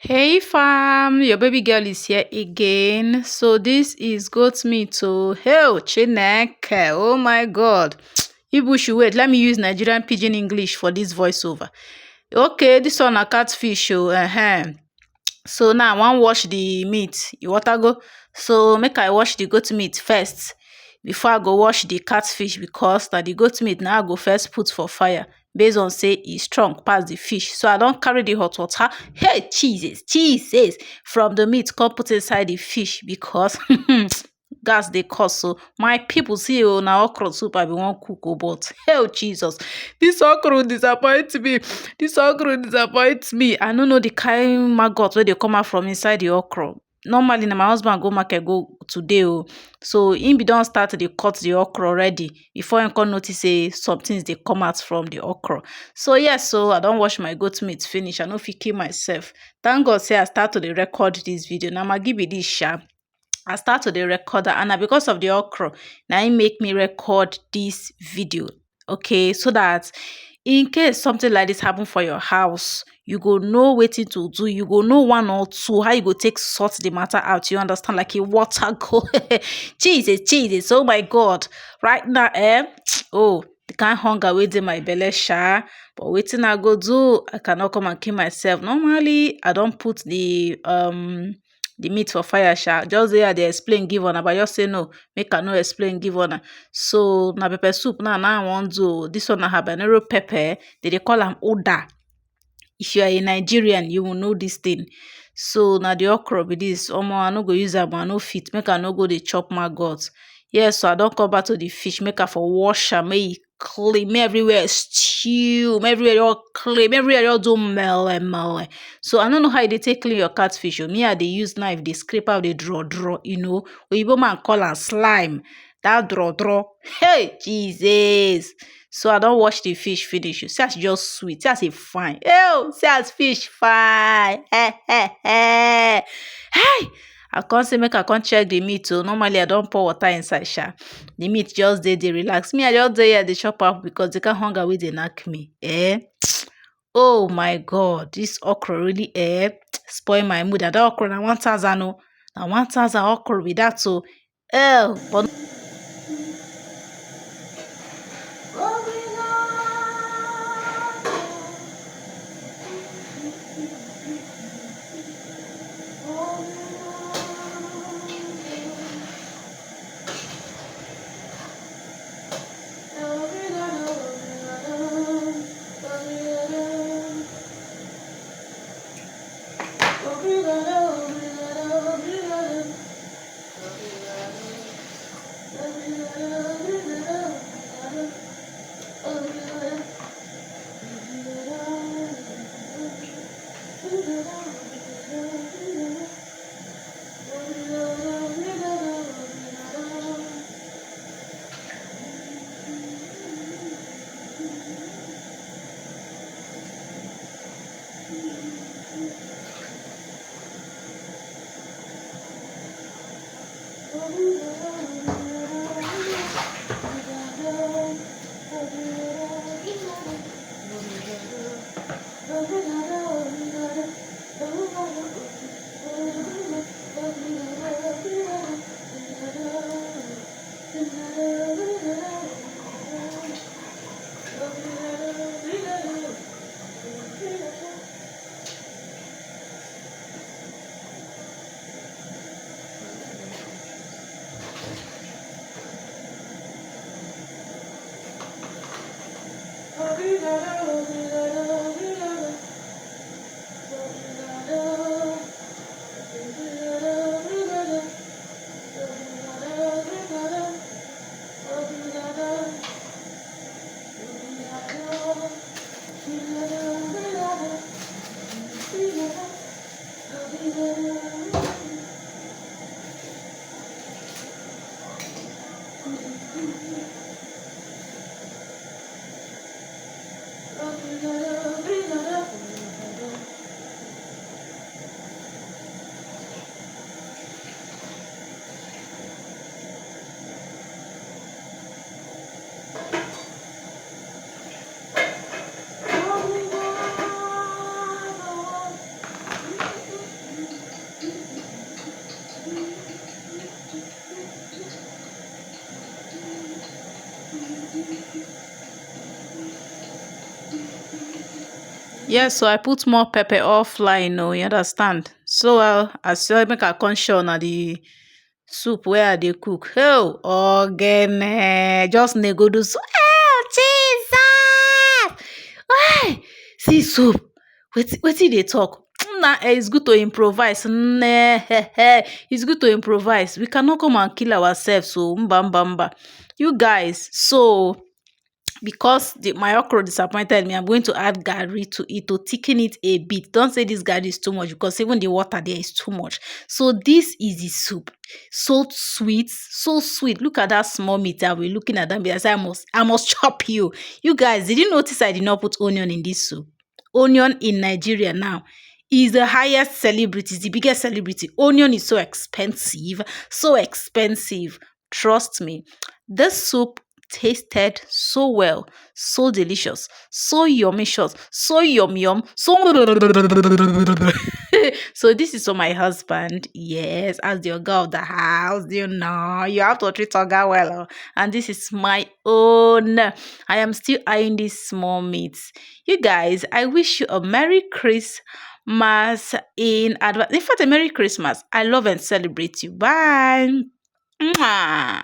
Hey fam, your baby girl is here again. So this is goat meat. So hell, Chineke. Oh my god. Ibu should wait. Let me use Nigerian pidgin English for this voiceover. Okay, this one a catfish. Oh, So now I wan wash the meat. You water go? So make I wash the goat meat first before I go wash the catfish because na the goat meat na I go first put for fire based on say e strong pass the fish. So I don carry the hot water, hey Jesus, from the meat come put inside the fish because gas dey cost. So my people see na okra soup I bin wan cook but hell Jesus, this okra disappoint me. This okra disappoint me. I no know the kind maggot wey dey come out from inside the okra. Normally na my husband go market go today so him be don start to dey cut the okra already before him come notice say some things dey come out from the okra. So yes, so I don wash my goat meat finish. I no fit kill myself. Thank God say I start to dey record this video. Na Maggi be this sha. I start to dey record am and na because of the okra na im make me record this video. Okay, so that in case something like this happen for your house, you go know wetin to do. You go know one or two how you go take sort the matter out. You understand, like a water go. Jesus, oh my God, right now oh, the kind hunger wey dey my belle sha. But wetin I go do? I cannot come and kill myself. Normally I don put the meat for fire sha. Just there dey explain give una, but I just say no, make I no explain give una. So na pepper soup now I wan do. This one na habanero pepper. They dey call am oda. If you are a Nigerian, you will know this thing. So na the okra be this. Omo, I no go use am, I no fit. Make I no go dey chop maggot. Yes, so I don come back to the fish. Make I for wash am, make e clean, make everywhere stew, make everywhere all clean, make everywhere all do mele. So I no know how you dey take clean your catfish. Me, I dey use knife, dey scrape out the draw. You know, oyibo man call am slime. That draw. Hey, Jesus. So I don wash the fish finish. See as e just sweet. See as e fine. Ew, see as fish fine. Hey. I come say make I come check the meat. So normally I don pour water inside sha. The meat just dey relax. Me, I just dey here dey chop am because the kind hunger wey dey knack me. Oh my God, this okra really spoil my mood. And that okra na 1,000 oh. Na 1,000 okra be that so. But Yes, so I put more pepper offline, no, you understand? So as I make a conscious na the soup where they cook. Oh, again, just nego do so. Oh, Jesus! Why? See soup. Wetin dey talk? Nah, it's good to improvise. Nah, it's good to improvise. We cannot come and kill ourselves. So, mba, mba, mba. You guys, so because my okra disappointed me, I'm going to add garri to it to thicken it a bit. Don't say this garri is too much because even the water there is too much. So this is the soup. So sweet, so sweet. Look at that small meat that we're looking at them. Because I must chop you. You guys, did you notice I did not put onion in this soup? Onion in Nigeria now is the highest celebrity, is the biggest celebrity. Onion is so expensive, so expensive. Trust me. This soup tasted so well, so delicious, so yummicious, so yum yum, so so this is for my husband. Yes, as the girl of the house, you know, you have to treat Oga well. Oh. And this is my own. I am still eyeing these small meats. You guys, I wish you a Merry Christmas in advance. In fact, a Merry Christmas. I love and celebrate you. Bye. Mwah.